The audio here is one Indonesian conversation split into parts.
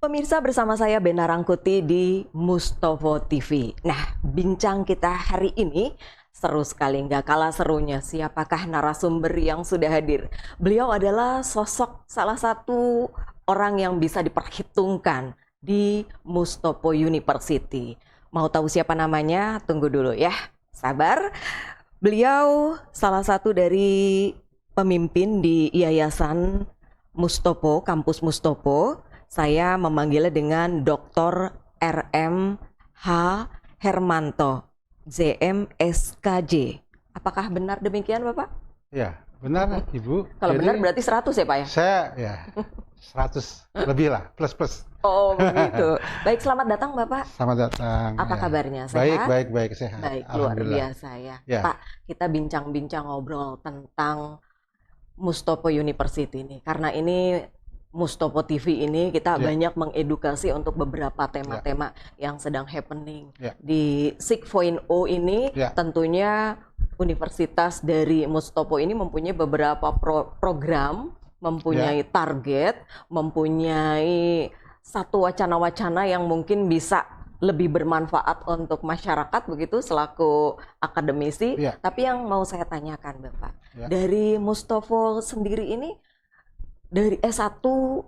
Pemirsa, bersama saya Bena Rangkuti di Mustopo TV. Nah, bincang kita hari ini seru sekali, nggak kalah serunya. Siapakah narasumber yang sudah hadir? Beliau adalah sosok salah satu orang yang bisa diperhitungkan di Mustopo University. Mau tahu siapa namanya? Tunggu dulu ya, sabar. Beliau salah satu dari pemimpin di Yayasan Mustopo, Kampus Mustopo. Saya memanggilnya dengan Dr. R.M. H. Hermanto, ZM.SKJ. Apakah benar demikian, Bapak? Ya, benar, Ibu. Kalau Jadi, benar berarti 100 ya, Pak ya? Saya, ya, 100 lebih lah, plus. Oh, begitu. Baik, selamat datang, Bapak. Selamat datang. Apa ya. kabarnya? Sehat? Baik, sehat. Baik, luar biasa ya. Ya. Pak, kita bincang-bincang ngobrol tentang Mustopo University ini. Karena ini Mustopo TV ini kita banyak mengedukasi untuk beberapa tema-tema yang sedang happening. Di 6.0 ini tentunya universitas dari Mustopo ini mempunyai beberapa program, mempunyai target, mempunyai satu wacana-wacana yang mungkin bisa lebih bermanfaat untuk masyarakat begitu selaku akademisi. Tapi yang mau saya tanyakan Bapak, dari Mustopo sendiri ini, dari S1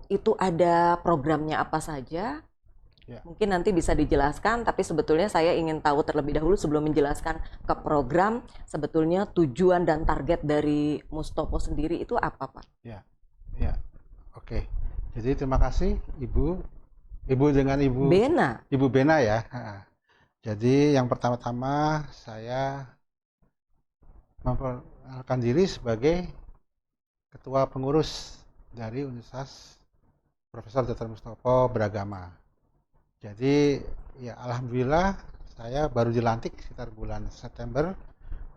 itu ada programnya apa saja? Mungkin nanti bisa dijelaskan, tapi sebetulnya saya ingin tahu terlebih dahulu sebelum menjelaskan ke program, sebetulnya tujuan dan target dari Mustopo sendiri itu apa, Pak? Ya, oke. Jadi terima kasih Ibu dengan Ibu Bena. Ibu Bena ya. Jadi yang pertama-tama saya memperkenalkan diri sebagai Ketua Pengurus dari Universitas Profesor Dr. Mustopo Beragama. Jadi ya alhamdulillah saya baru dilantik sekitar bulan September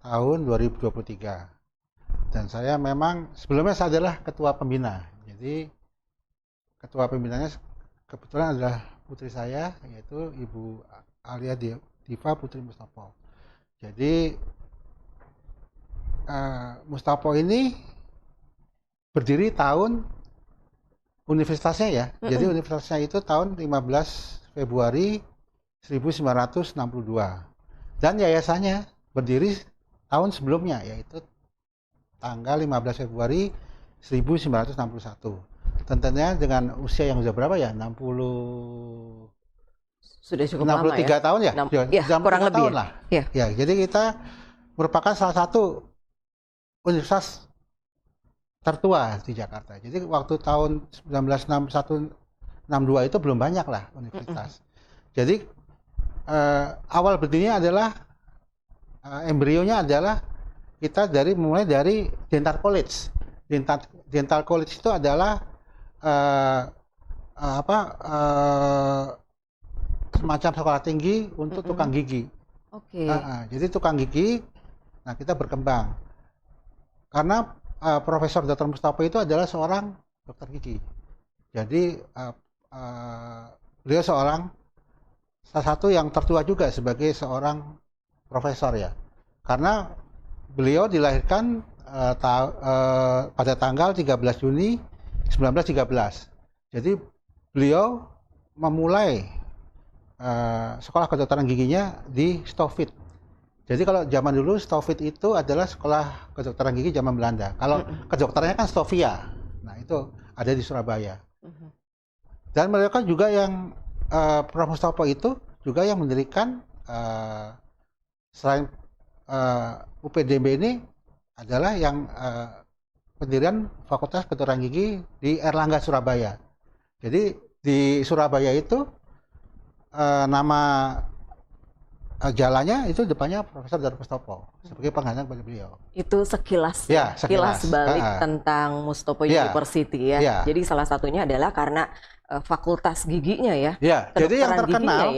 tahun 2023. Dan saya memang sebelumnya saya adalah ketua pembina. Jadi ketua pembinanya kebetulan adalah putri saya, yaitu Ibu Alia Diva Putri Mustopo. Jadi Mustopo ini berdiri tahun universitasnya ya. Jadi universitasnya itu tahun 15 Februari 1962. Dan yayasannya berdiri tahun sebelumnya, yaitu tanggal 15 Februari 1961. Tentunya dengan usia yang sudah berapa ya? 60 sudah cukup lama 63 ya? tahun ya? Kurang lebih tahun lah. Ya, jadi kita merupakan salah satu universitas tertua di Jakarta. Jadi waktu tahun 1961-62 itu belum banyak lah universitas. Jadi awal berdirinya adalah embrionya adalah kita mulai dari Dental College. Dental College itu adalah semacam sekolah tinggi untuk tukang gigi. Jadi tukang gigi, nah kita berkembang karena Profesor Dr. Mustopo itu adalah seorang dokter gigi. Jadi beliau salah satu yang tertua juga sebagai seorang profesor ya. Karena beliau dilahirkan pada tanggal 13 Juni 1913. Jadi beliau memulai sekolah kedokteran giginya di Stofit. Jadi kalau zaman dulu Stofit itu adalah sekolah kedokteran gigi zaman Belanda. Kalau kedokterannya kan Stovia. Nah itu ada di Surabaya. Dan mereka juga yang Prof. Mustopo itu juga yang mendirikan selain UPDB ini adalah yang pendirian Fakultas Kedokteran Gigi di Erlangga Surabaya. Jadi di Surabaya itu nama jalannya itu depannya Profesor Dr. Mustopo sebagai pengganti kepada beliau. Itu sekilas sekilas balik tentang Mustopo University ya. Jadi salah satunya adalah karena fakultas giginya ya. Jadi yang terkenal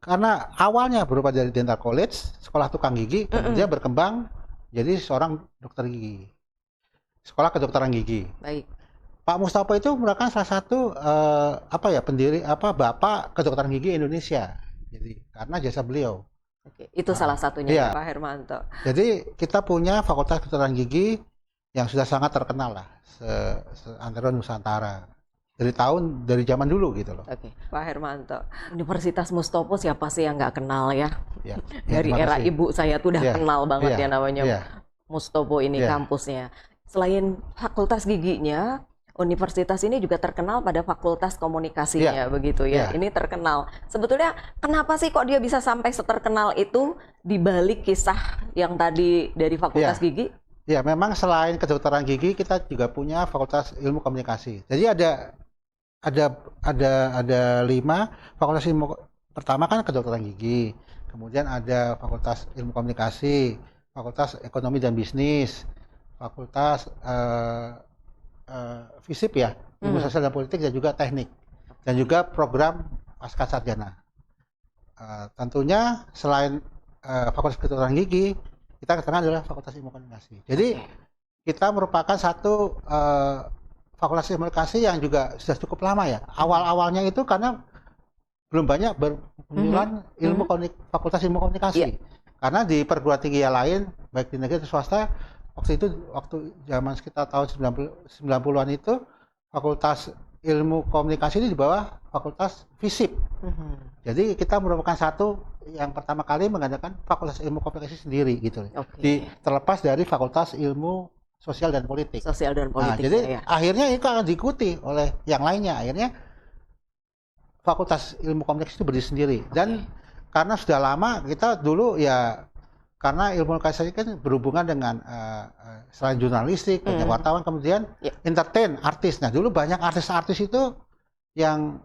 karena awalnya berupa dari Dental College, sekolah tukang gigi, kemudian berkembang jadi seorang dokter gigi. Sekolah kedokteran gigi. Baik. Pak Mustopo itu merupakan salah satu pendiri Bapak Kedokteran Gigi Indonesia. Jadi karena jasa beliau. Itu salah satunya Pak Hermanto. Jadi kita punya Fakultas Kedokteran Gigi yang sudah sangat terkenal lah antara Nusantara. dari zaman dulu gitu loh. Oke, Pak Hermanto. Universitas Mustopo siapa sih yang nggak kenal ya? Ya, Dari terima era kasih. ibu saya tuh udah Ya, kenal banget ya, ya namanya ya, Mustopo ini ya. kampusnya. Selain fakultas giginya, universitas ini juga terkenal pada fakultas komunikasinya begitu ya. Ya. Ini terkenal. Sebetulnya kenapa sih kok dia bisa sampai seterkenal itu di balik kisah yang tadi dari fakultas gigi? Ya, memang selain kedokteran gigi kita juga punya fakultas ilmu komunikasi. Jadi ada 5 fakultas ilmu. Pertama kan kedokteran gigi, kemudian ada fakultas ilmu komunikasi, fakultas ekonomi dan bisnis, fakultas FISIP ya, ilmu sosial dan politik, dan juga teknik, dan juga program pascasarjana. Tentunya selain fakultas kedokteran gigi, kita kenal adalah fakultas ilmu komunikasi. Jadi kita merupakan satu fakultas ilmu komunikasi yang juga sudah cukup lama ya. Awal-awalnya itu karena belum banyak bermunculan fakultas ilmu komunikasi. Karena di perguruan tinggi yang lain, baik di negeri atau swasta, waktu zaman sekitar tahun 90-an itu, fakultas ilmu komunikasi ini di bawah fakultas FISIP. Jadi kita merupakan satu yang pertama kali mengadakan fakultas ilmu komunikasi sendiri gitu. Terlepas dari fakultas ilmu sosial dan politik. Sosial dan politik. Nah, jadi akhirnya itu akan diikuti oleh yang lainnya. Akhirnya fakultas ilmu komunikasi itu berdiri sendiri. Dan karena sudah lama kita dulu ya, karena ilmu komunikasi kan berhubungan dengan selain jurnalistik, banyak wartawan, kemudian entertain, artis. Nah, dulu banyak artis-artis itu yang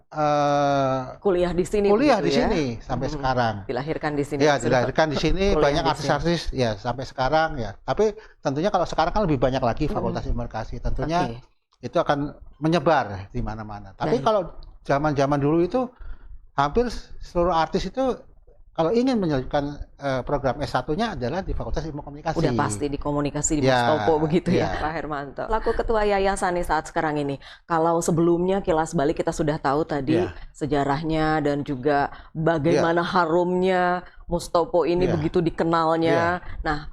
kuliah di sini, sini sampai sekarang. Dilahirkan di sini. Ya, dilahirkan di sini, banyak artis-artis ya sampai sekarang ya. Tapi tentunya kalau sekarang kan lebih banyak lagi fakultas ilmu komunikasi. Tentunya itu akan menyebar di mana-mana. Tapi kalau zaman-zaman dulu itu hampir seluruh artis itu kalau ingin menyelesaikan program S1-nya adalah di Fakultas Ilmu Komunikasi. Udah pasti di komunikasi di Mustopo begitu ya, Pak Hermanto. Laku ketua yayasan nih saat sekarang ini. Kalau sebelumnya kilas balik kita sudah tahu tadi sejarahnya dan juga bagaimana harumnya Mustopo ini begitu dikenalnya. Nah,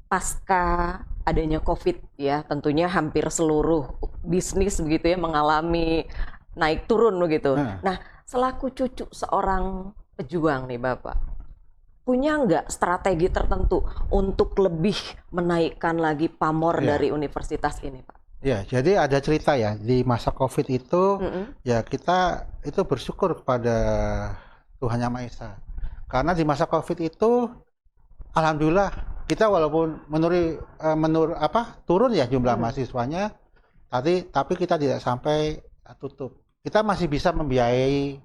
pasca adanya COVID ya, tentunya hampir seluruh bisnis begitu ya mengalami naik turun begitu. Nah, selaku cucu seorang pejuang nih Bapak, punya nggak strategi tertentu untuk lebih menaikkan lagi pamor dari universitas ini, Pak? Ya, jadi ada cerita ya, di masa COVID itu ya kita itu bersyukur kepada Tuhan Yang Maha Esa. Karena di masa COVID itu alhamdulillah kita walaupun turun ya jumlah mahasiswanya, tapi kita tidak sampai tutup. Kita masih bisa membiayai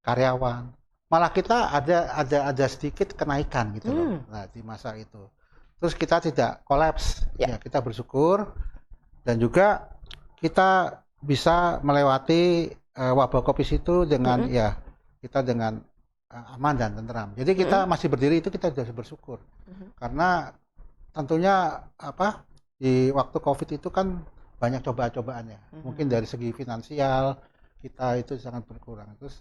karyawan. Malah kita ada sedikit kenaikan gitu loh. Nah, di masa itu. Terus kita tidak kolaps. Ya, kita bersyukur, dan juga kita bisa melewati wabah Covid itu dengan kita dengan aman dan tenteram. Jadi kita masih berdiri itu kita sudah bersyukur. Karena tentunya di waktu Covid itu kan banyak cobaan-cobaannya. Mungkin dari segi finansial kita itu sangat berkurang. Terus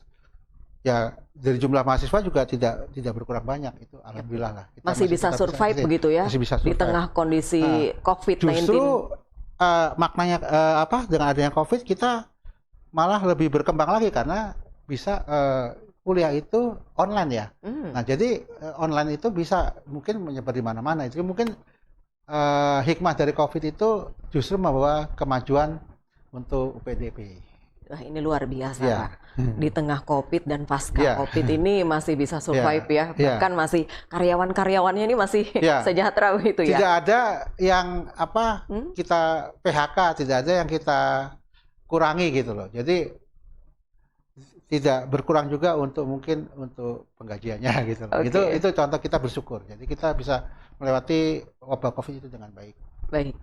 ya dari jumlah mahasiswa juga tidak berkurang banyak, itu alhamdulillah lah. Kita masih bisa survive begitu ya, di tengah kondisi COVID-19. Justru maknanya dengan adanya COVID kita malah lebih berkembang lagi karena bisa kuliah itu online ya. Nah, jadi online itu bisa mungkin menyebar di mana-mana. Itu mungkin hikmah dari COVID itu justru membawa kemajuan untuk UPDP. Wah, ini luar biasa, Pak. Di tengah COVID dan pasca COVID ini masih bisa survive ya. Bahkan masih karyawan-karyawannya ini masih sejahtera begitu ya. Tidak ada yang kita PHK, tidak ada yang kita kurangi gitu loh. Jadi tidak berkurang juga untuk penggajiannya gitu loh. Itu contoh kita bersyukur. Jadi kita bisa melewati wabah COVID itu dengan baik. Baik.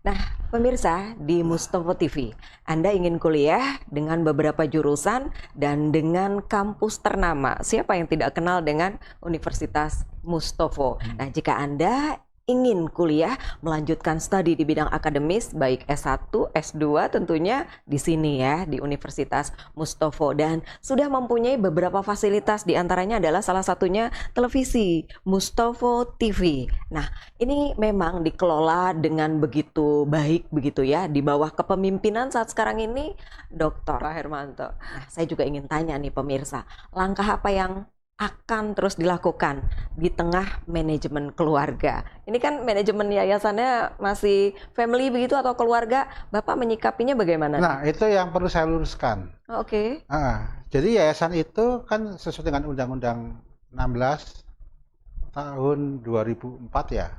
Nah, pemirsa di Mustopo TV, Anda ingin kuliah dengan beberapa jurusan dan dengan kampus ternama. Siapa yang tidak kenal dengan Universitas Mustopo? Nah, jika Anda ingin kuliah, melanjutkan studi di bidang akademis, baik S1, S2 tentunya di sini ya, di Universitas Mustopo. Dan sudah mempunyai beberapa fasilitas, diantaranya adalah salah satunya televisi, Mustopo TV. Nah, ini memang dikelola dengan begitu baik begitu ya, di bawah kepemimpinan saat sekarang ini, Dr. Hermanto. Nah, saya juga ingin tanya nih pemirsa, langkah apa yang akan terus dilakukan di tengah manajemen keluarga? Ini kan manajemen yayasannya masih family begitu atau keluarga, Bapak menyikapinya bagaimana? Nah, itu yang perlu saya luruskan. Oke. Jadi yayasan itu kan sesuai dengan Undang-Undang 16 tahun 2004 ya.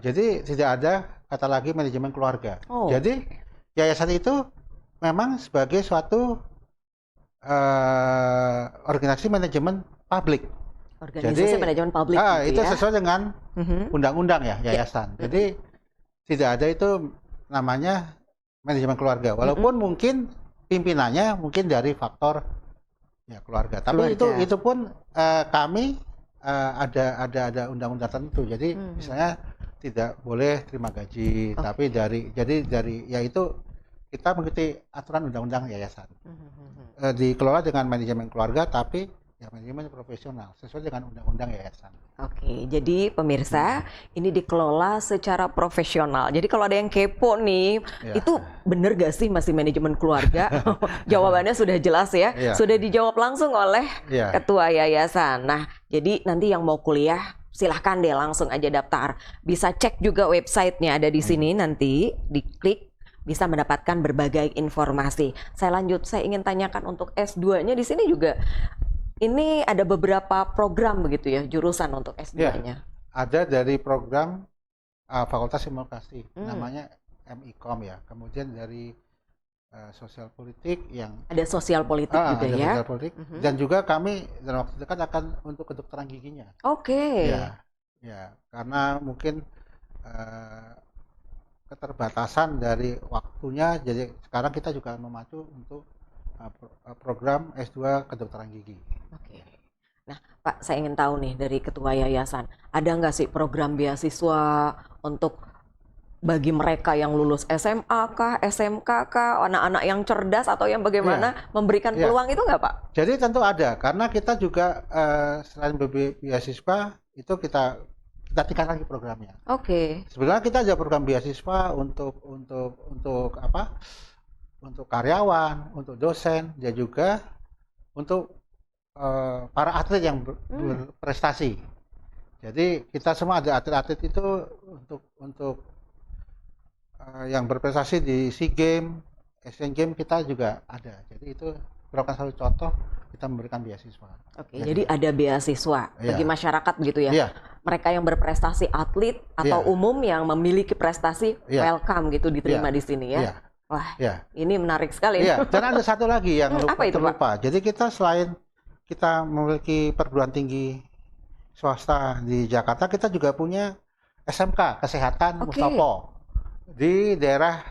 Jadi tidak ada kata lagi manajemen keluarga. Jadi yayasan itu memang sebagai suatu organisasi manajemen publik. Organisasi manajemen publik gitu itu ya. sesuai dengan undang-undang ya yayasan. Jadi tidak ada itu namanya manajemen keluarga. Walaupun mungkin pimpinannya mungkin dari faktor ya keluarga. Tapi itu pun kami ada undang-undang tertentu. Jadi misalnya tidak boleh terima gaji, tapi dari ya itu kita mengikuti aturan undang-undang yayasan. Dikelola dengan manajemen keluarga, tapi ya manajemen profesional sesuai dengan undang-undang yayasan. Oke, jadi pemirsa ini dikelola secara profesional. Jadi kalau ada yang kepo nih, itu bener gak sih masih manajemen keluarga? Jawabannya sudah jelas ya, sudah dijawab langsung oleh ketua yayasan. Nah, jadi nanti yang mau kuliah silahkan deh langsung aja daftar. Bisa cek juga websitenya ada di sini nanti, diklik. Bisa mendapatkan berbagai informasi. Saya ingin tanyakan untuk S2-nya di sini juga. Ini ada beberapa program begitu ya, jurusan untuk S2-nya. Ya, ada dari program Fakultas Ilmu Komunikasi, namanya MIKOM ya. Kemudian dari sosial politik yang ada sosial politik juga ada ya. Sosial politik. Dan juga kami dalam waktu dekat akan untuk kedokteran giginya. Oke. Ya, karena mungkin keterbatasan dari waktunya, jadi sekarang kita juga memacu untuk program S2 kedokteran gigi. Oke. Nah, Pak, saya ingin tahu nih dari ketua yayasan, ada nggak sih program beasiswa untuk bagi mereka yang lulus SMA kah, SMK kah, anak-anak yang cerdas atau yang bagaimana memberikan peluang itu nggak Pak? Jadi tentu ada, karena kita juga selain beasiswa itu kita tingkat lagi programnya. Oke. Sebenarnya kita ada program beasiswa untuk apa? Untuk karyawan, untuk dosen, dan juga untuk para atlet yang berprestasi. Jadi kita semua ada atlet-atlet itu untuk yang berprestasi di SEA Games, Asian Games kita juga ada. Jadi itu merupakan satu contoh kita memberikan beasiswa. Oke, jadi ada beasiswa bagi masyarakat begitu ya. Mereka yang berprestasi atlet atau umum yang memiliki prestasi welcome gitu diterima di sini ya. Wah, ini menarik sekali. Dan ada satu lagi yang lupa. Jadi kita selain kita memiliki perguruan tinggi swasta di Jakarta, kita juga punya SMK Kesehatan Mustopo di daerah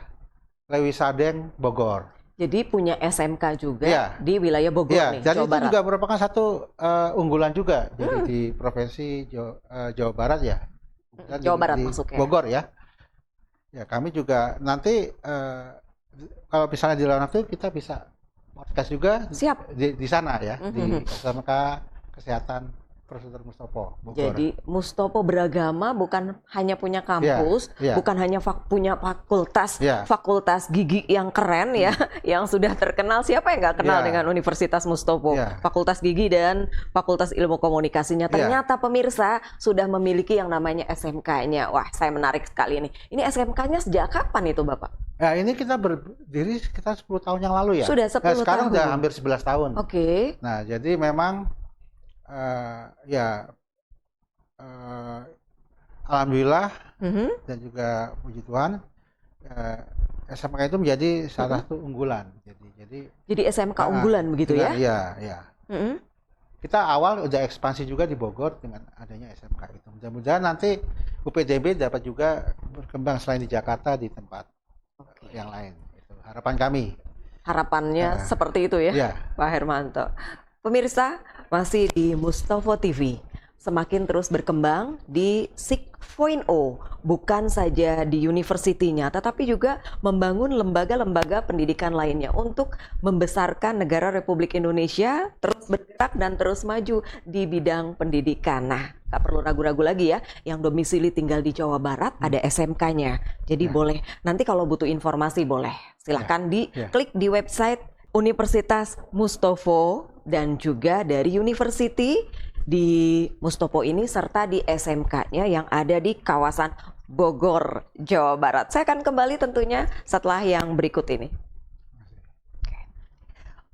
Lewi Sadeng, Bogor. Jadi punya SMK juga di wilayah Bogor nih, dan Jawa itu Barat. juga merupakan satu unggulan juga. Jadi di provinsi Jawa Barat ya. Jawa Barat masuknya. Bogor ya. Ya, kami juga nanti kalau misalnya di luar waktu kita bisa podcast juga. Siap. Di sana ya, di SMK Kesehatan Profesor Mustopo, Bogor. Jadi Mustopo beragama, bukan hanya punya kampus, bukan hanya punya fakultas gigi yang keren ya, yang sudah terkenal. Siapa yang nggak kenal dengan Universitas Mustopo? Fakultas gigi dan Fakultas Ilmu Komunikasinya. Ternyata pemirsa sudah memiliki yang namanya SMK-nya. Wah, saya menarik sekali ini. Ini SMK-nya sejak kapan itu, Bapak? Ya, ini kita berdiri sekitar 10 tahun yang lalu ya. Sudah 10 tahun. Sekarang udah hampir 11 tahun. Oke. Nah, jadi memang alhamdulillah dan juga puji Tuhan SMK itu menjadi salah satu unggulan. Jadi SMK unggulan begitu ya? Iya. Kita awal udah ekspansi juga di Bogor dengan adanya SMK itu. Mudah-mudahan nanti UPDB dapat juga berkembang selain di Jakarta di tempat yang lain. Itu harapan kami. Harapannya seperti itu ya, Pak Hermanto. Pemirsa, masih di Mustopo TV. semakin terus berkembang di 6.0, bukan saja di universitinya, tetapi juga membangun lembaga-lembaga pendidikan lainnya untuk membesarkan negara Republik Indonesia terus bergerak dan terus maju di bidang pendidikan. Nah, nggak perlu ragu-ragu lagi ya, yang domisili tinggal di Jawa Barat ada SMK-nya. Jadi boleh, nanti kalau butuh informasi boleh, silahkan diklik di website Universitas Mustopo dan juga dari University di Mustopo ini serta di SMK-nya yang ada di kawasan Bogor, Jawa Barat. Saya akan kembali tentunya setelah yang berikut ini.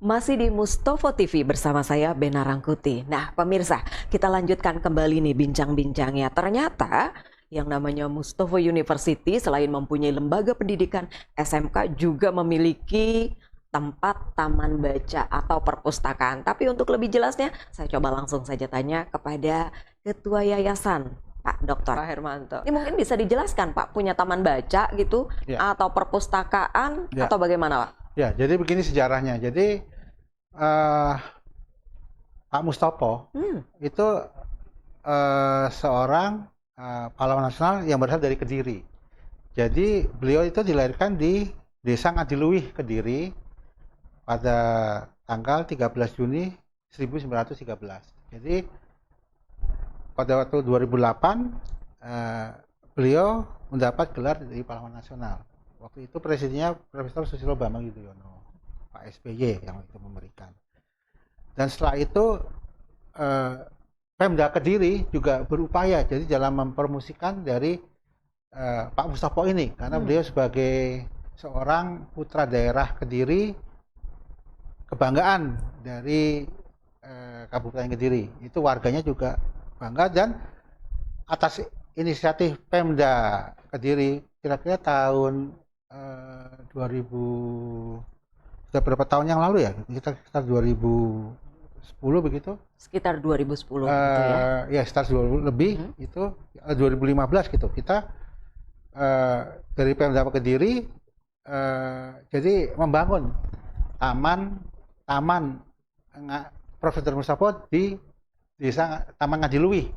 Masih di Mustopo TV bersama saya Bena Rangkuti. Nah pemirsa, kita lanjutkan kembali nih bincang-bincangnya. Ternyata yang namanya Mustopo University selain mempunyai lembaga pendidikan, SMK juga memiliki tempat taman baca atau perpustakaan. Tapi untuk lebih jelasnya, saya coba langsung saja tanya kepada Ketua Yayasan, Pak Dr. Hermanto. Ini mungkin bisa dijelaskan, Pak, punya taman baca gitu, atau perpustakaan, atau bagaimana, Pak? Ya, jadi begini sejarahnya. Jadi Pak Mustopo itu seorang pahlawan nasional yang berasal dari Kediri. Jadi beliau itu dilahirkan di Desa Ngadiluih, Kediri, pada tanggal 13 Juni 1913. Jadi pada waktu 2008 beliau mendapat gelar dari pahlawan nasional. Waktu itu presidennya Profesor Susilo Bambang Yudhoyono, Pak SBY yang itu memberikan. Dan setelah itu Pemda Kediri juga berupaya jadi dalam mempromosikan dari Pak Mustopo ini, karena beliau sebagai seorang putra daerah Kediri, kebanggaan dari Kabupaten Kediri. Itu warganya juga bangga, dan atas inisiatif Pemda Kediri kira-kira tahun 2000, sudah berapa tahun yang lalu ya, sekitar 2010 begitu. Sekitar 2010 gitu ya. Ya sekitar 2000 lebih, itu 2015 gitu. Kita dari Pemda Kediri jadi membangun Taman Profesor Mustopo di Desa Taman Ngadiluih.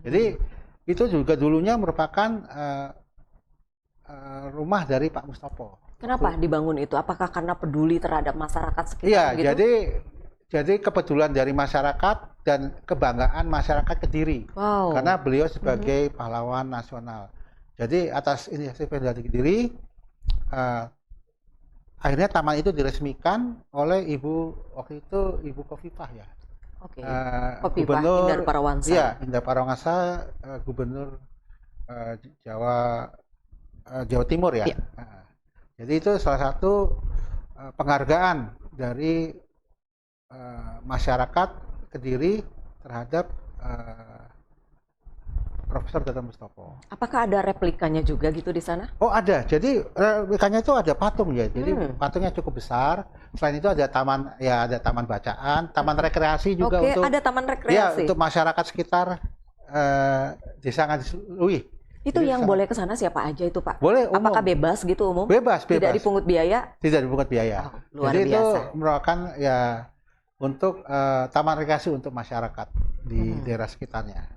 Jadi itu juga dulunya merupakan rumah dari Pak Mustopo. Kenapa dibangun itu? Apakah karena peduli terhadap masyarakat sekitar? Iya, gitu? jadi kepedulian dari masyarakat dan kebanggaan masyarakat Kediri. Wow. Karena beliau sebagai pahlawan nasional. Jadi atas inisiatif Pemda Kediri, akhirnya taman itu diresmikan oleh waktu itu Ibu Khofifah ya. Oke. Gubernur Indar Parawansa. Iya, Indar Parawansa, Gubernur Jawa Timur ya. Jadi itu salah satu penghargaan dari masyarakat Kediri terhadap Profesor Dr. Mustopo. Apakah ada replikanya juga gitu di sana? Oh ada, jadi replikanya itu ada patung ya, jadi patungnya cukup besar. Selain itu ada taman, ya ada taman bacaan, taman rekreasi juga. Oke, untuk ada taman rekreasi. Ya, untuk masyarakat sekitar Desa Ngadiluih. Itu jadi yang boleh ke sana siapa aja itu, Pak? Boleh, umum. Apakah bebas gitu umum? Bebas. Tidak dipungut biaya? Tidak dipungut biaya. Luar jadi biasa. Itu merupakan ya untuk taman rekreasi untuk masyarakat di daerah sekitarnya.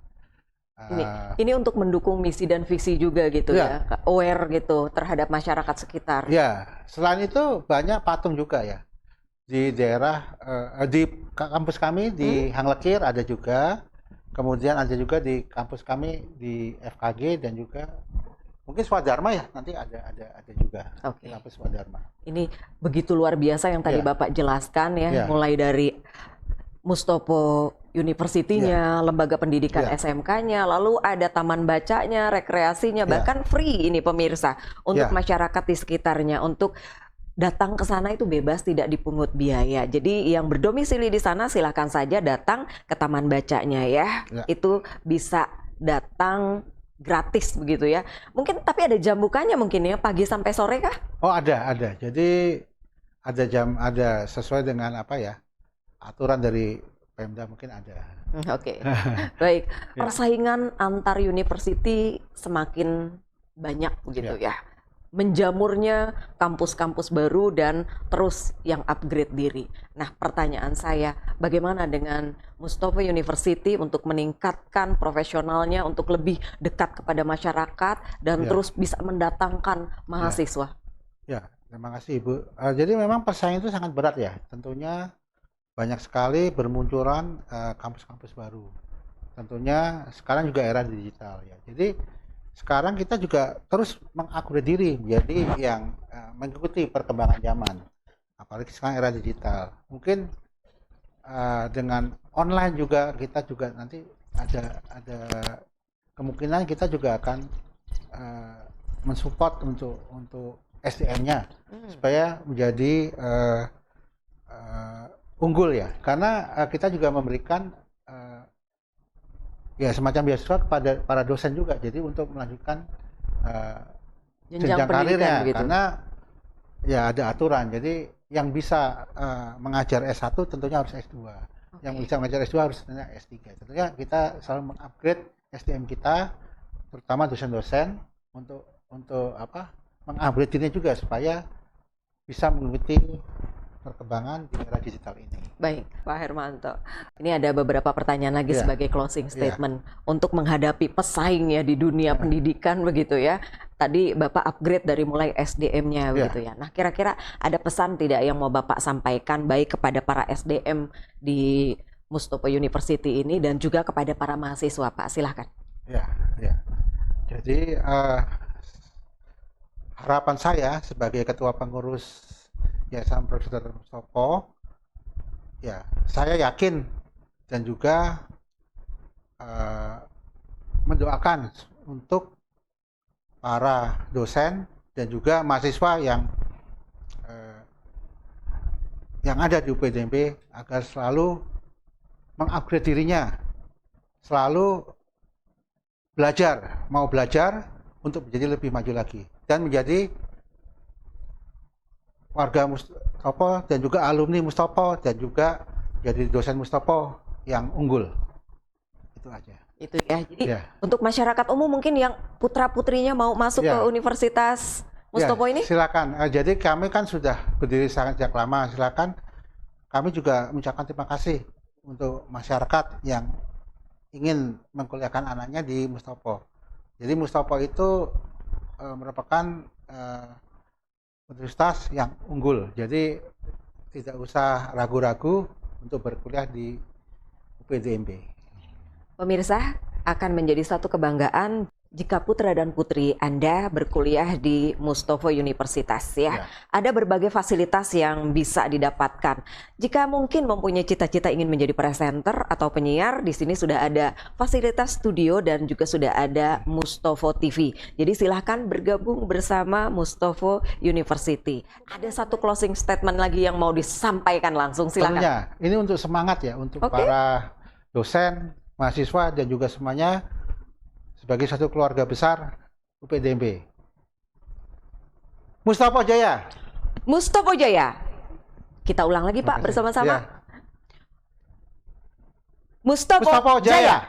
Ini untuk mendukung misi dan visi juga gitu ya, aware gitu terhadap masyarakat sekitar. Ya, selain itu banyak patung juga ya di daerah di kampus kami di Hanglekir ada juga, kemudian ada juga di kampus kami di FKG dan juga mungkin Swadharma ya, nanti ada juga di kampus Swadharma. Ini begitu luar biasa yang tadi Bapak jelaskan ya, mulai dari Mustopo University-nya, lembaga pendidikan SMK-nya, lalu ada taman bacanya, rekreasinya, bahkan free ini pemirsa untuk masyarakat di sekitarnya, untuk datang ke sana itu bebas, tidak dipungut biaya. Jadi yang berdomisili di sana silahkan saja datang ke taman bacanya ya. Itu bisa datang gratis begitu ya. Mungkin tapi ada jam bukanya mungkin ya, pagi sampai sore kah? Oh ada. Jadi ada sesuai dengan apa ya, aturan dari Pemda mungkin ada. Oke. Baik. Persaingan antar university semakin banyak begitu ya. menjamurnya kampus-kampus baru dan terus yang upgrade diri. Nah, pertanyaan saya, bagaimana dengan Mustopo University untuk meningkatkan profesionalnya untuk lebih dekat kepada masyarakat dan terus bisa mendatangkan mahasiswa? Ya, terima kasih Ibu. Jadi memang persaingan itu sangat berat ya. Tentunya banyak sekali bermunculan kampus-kampus baru. Tentunya sekarang juga era digital ya. Jadi sekarang kita juga terus mengupgrade diri menjadi yang mengikuti perkembangan zaman. Apalagi sekarang era digital. Mungkin dengan online juga kita juga nanti ada kemungkinan kita juga akan mensupport untuk SDM-nya supaya menjadi unggul ya. Karena kita juga memberikan ya semacam beasiswa kepada para dosen juga, jadi untuk melanjutkan jenjang karirnya gitu. Karena ya ada aturan, jadi yang bisa mengajar S1 tentunya harus S2, yang bisa mengajar S2 harus tentunya S3. Tentunya kita selalu mengupgrade SDM kita, terutama dosen-dosen untuk mengupgrade dirinya juga supaya bisa mengikuti perkembangan di era digital ini. Baik, Pak Hermanto. Ini ada beberapa pertanyaan lagi sebagai closing statement untuk menghadapi pesaing ya di dunia pendidikan begitu ya. Tadi Bapak upgrade dari mulai SDM-nya begitu ya. Nah, kira-kira ada pesan tidak yang mau Bapak sampaikan baik kepada para SDM di Mustopo University ini dan juga kepada para mahasiswa, Pak? Silahkan. Ya. Jadi harapan saya sebagai ketua pengurus Yayasan Profesor Dr. Mustopo, ya saya yakin dan juga mendoakan untuk para dosen dan juga mahasiswa yang ada di UPDMB agar selalu mengupgrade dirinya, selalu mau belajar untuk menjadi lebih maju lagi dan menjadi warga Mustopo dan juga alumni Mustopo dan juga jadi dosen Mustopo yang unggul. Itu aja. Itu ya. Jadi untuk masyarakat umum mungkin yang putra-putrinya mau masuk ke Universitas Mustopo ini? Silakan. Jadi kami kan sudah berdiri sejak lama. Silakan. Kami juga mengucapkan terima kasih untuk masyarakat yang ingin mengkuliahkan anaknya di Mustopo. Jadi Mustopo itu merupakan universitas yang unggul, jadi tidak usah ragu-ragu untuk berkuliah di UPDMB. Pemirsa, akan menjadi satu kebanggaan jika putra dan putri Anda berkuliah di Mustopo Universitas ya. Ada berbagai fasilitas yang bisa didapatkan. Jika mungkin mempunyai cita-cita ingin menjadi presenter atau penyiar, di sini sudah ada fasilitas studio dan juga sudah ada Mustopo TV. Jadi silahkan bergabung bersama Mustopo University. Ada satu closing statement lagi yang mau disampaikan langsung, silahkan. Tentunya, ini untuk semangat ya, untuk para dosen, mahasiswa dan juga semuanya sebagai satu keluarga besar UPDMB. Mustopo Jaya. Mustopo Jaya. Kita ulang lagi Pak bersama-sama. Mustopo Jaya.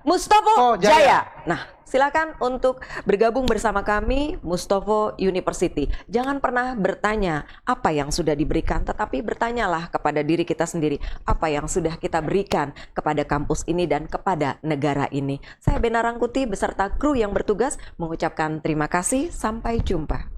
Mustopo Jaya. Nah, silakan untuk bergabung bersama kami Mustopo University. Jangan pernah bertanya apa yang sudah diberikan, tetapi bertanyalah kepada diri kita sendiri apa yang sudah kita berikan kepada kampus ini dan kepada negara ini. Saya Bena Rangkuti beserta kru yang bertugas mengucapkan terima kasih. Sampai jumpa.